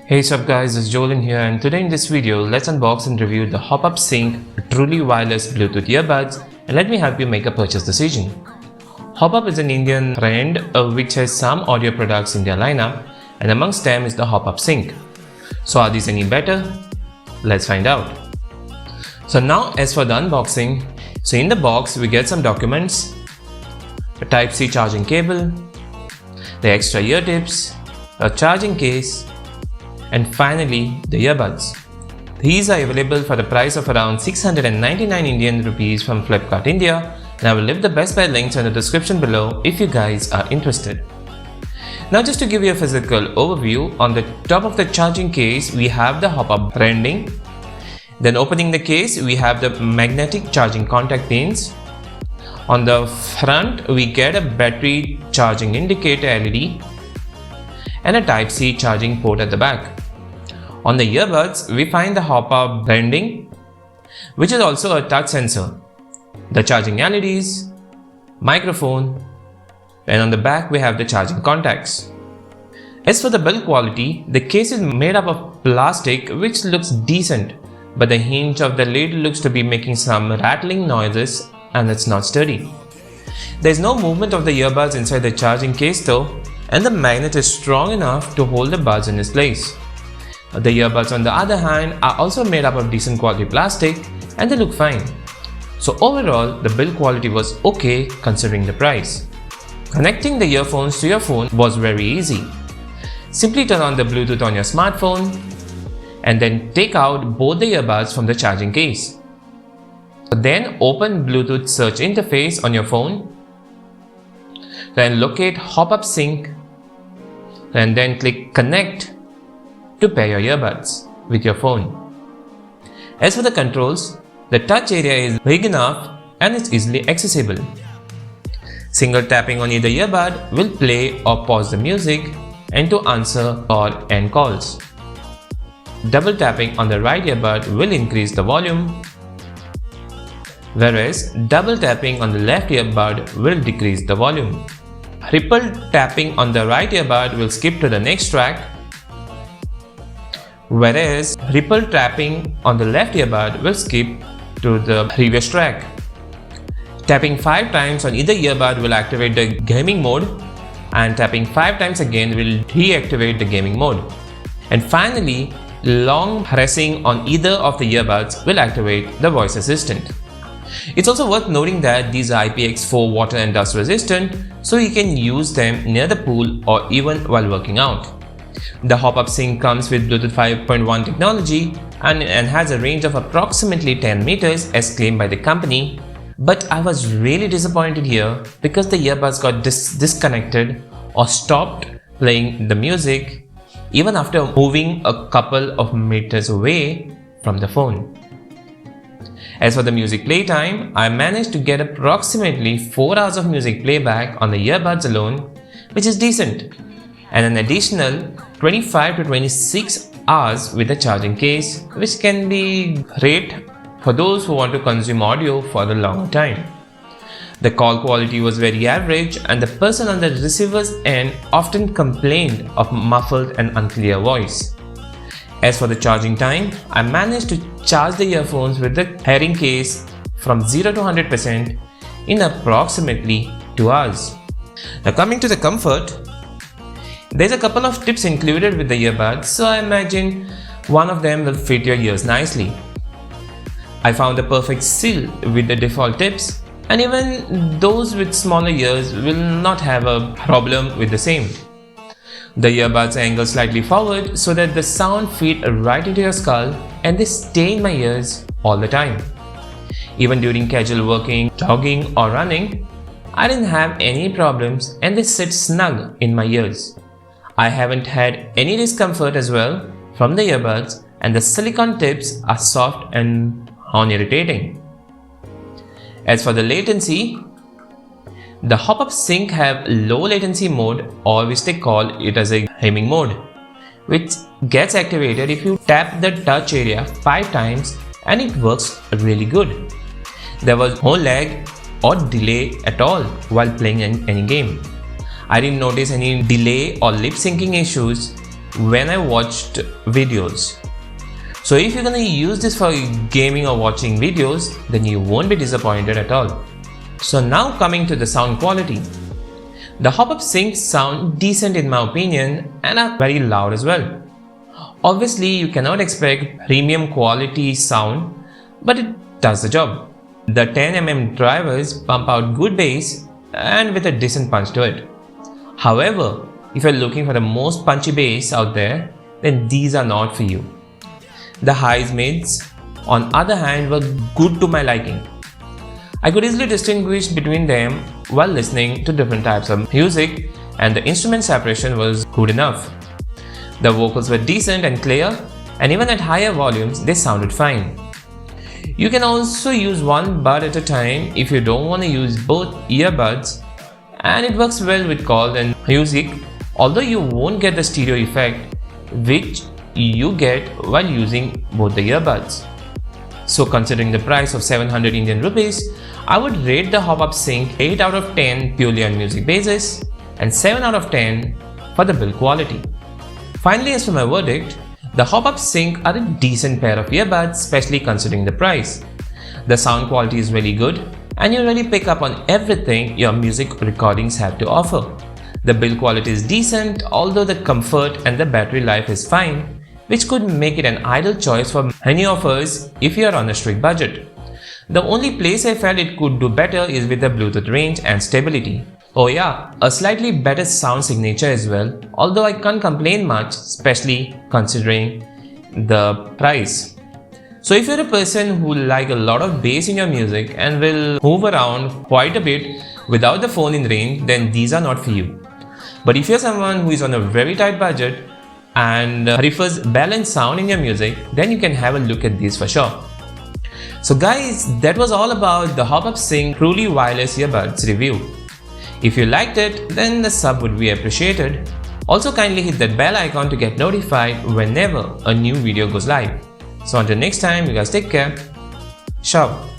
Hey sup guys, it's Jolin here, and today in this video, let's unbox and review the Hop-Up Sync truly wireless Bluetooth earbuds, and let me help you make a purchase decision. Hop-Up is an Indian brand which has some audio products in their lineup, and amongst them is the Hop-Up Sync. So are these any better? Let's find out. So now as for the unboxing, so in the box we get some documents, a Type-C charging cable, the extra ear tips, a charging case, and finally the earbuds. These are available for the price of around 699 Indian rupees from Flipkart India, and I will leave the Best Buy links in the description below if you guys are interested. Now just to give you a physical overview, on the top of the charging case we have the Hop-Up branding. Then opening the case we have the magnetic charging contact pins. On the front we get a battery charging indicator LED and a Type-C charging port at the back. On the earbuds, we find the Hop-Up branding, which is also a touch sensor, the charging LEDs, microphone, and on the back we have the charging contacts. As for the build quality, the case is made up of plastic which looks decent, but the hinge of the lid looks to be making some rattling noises and it's not sturdy. There is no movement of the earbuds inside the charging case though, and the magnet is strong enough to hold the buds in its place. The earbuds on the other hand are also made up of decent quality plastic and they look fine. So overall, the build quality was okay considering the price. Connecting the earphones to your phone was very easy. Simply turn on the Bluetooth on your smartphone and then take out both the earbuds from the charging case. Then open Bluetooth search interface on your phone. Then locate Hop-Up Sync and then click Connect to pair your earbuds with your phone. As for the controls, the touch area is big enough and it's easily accessible. Single tapping on either earbud will play or pause the music and to answer or end calls. Double tapping on the right earbud will increase the volume, whereas double tapping on the left earbud will decrease the volume. Ripple tapping on the right earbud will skip to the next track, whereas ripple tapping on the left earbud will skip to the previous track. Tapping 5 times on either earbud will activate the gaming mode, and tapping 5 times again will deactivate the gaming mode. And finally, long pressing on either of the earbuds will activate the voice assistant. It's also worth noting that these are IPX4 water and dust resistant, so you can use them near the pool or even while working out. The Hop-Up Sync comes with Bluetooth 5.1 technology and has a range of approximately 10 meters as claimed by the company, but I was really disappointed here because the earbuds got disconnected or stopped playing the music even after moving a couple of meters away from the phone. As for the music playtime, I managed to get approximately 4 hours of music playback on the earbuds alone, which is decent, and an additional 25 to 26 hours with the charging case, which can be great for those who want to consume audio for a long time. The call quality was very average and the person on the receiver's end often complained of muffled and unclear voice. As for the charging time, I managed to charge the earphones with the hearing case from 0 to 100% in approximately 2 hours. Now coming to the comfort, there's a couple of tips included with the earbuds, so I imagine one of them will fit your ears nicely. I found the perfect seal with the default tips, and even those with smaller ears will not have a problem with the same. The earbuds angle slightly forward so that the sound feed right into your skull and they stay in my ears all the time. Even during casual working, jogging or running, I didn't have any problems and they sit snug in my ears. I haven't had any discomfort as well from the earbuds, and the silicone tips are soft and non-irritating. As for the latency, the Hop-Up Sync have low latency mode, or which they call it as a gaming mode, which gets activated if you tap the touch area 5 times and it works really good. There was no lag or delay at all while playing any game. I didn't notice any delay or lip syncing issues when I watched videos. So if you're gonna use this for gaming or watching videos, then you won't be disappointed at all. So now coming to the sound quality. The Hop-Up syncs sound decent in my opinion and are very loud as well. Obviously you cannot expect premium quality sound, but it does the job. The 10mm drivers pump out good bass and with a decent punch to it. However, if you're looking for the most punchy bass out there, then these are not for you. The highs mids, on other hand, were good to my liking. I could easily distinguish between them while listening to different types of music, and the instrument separation was good enough. The vocals were decent and clear, and even at higher volumes they sounded fine. You can also use one bud at a time if you don't want to use both earbuds, and it works well with call and music, although you won't get the stereo effect which you get while using both the earbuds. So considering the price of 700 Indian rupees, I would rate the Hop-Up Sync 8 out of 10 purely on music basis and 7 out of 10 for the build quality. Finally, as for my verdict, the Hop-Up Sync are a decent pair of earbuds, especially considering the price. The sound quality is really good and you really pick up on everything your music recordings have to offer. The build quality is decent, although the comfort and the battery life is fine, which could make it an ideal choice for many of us if you are on a strict budget. The only place I felt it could do better is with the Bluetooth range and stability. Oh yeah, a slightly better sound signature as well, although I can't complain much, especially considering the price. So if you're a person who like a lot of bass in your music and will move around quite a bit without the phone in range, then these are not for you. But if you're someone who is on a very tight budget and prefers balanced sound in your music, then you can have a look at these for sure. So guys, that was all about the Hop-Up Sync truly wireless earbuds review. If you liked it, then the sub would be appreciated. Also kindly hit that bell icon to get notified whenever a new video goes live. So until next time, you guys take care. Ciao.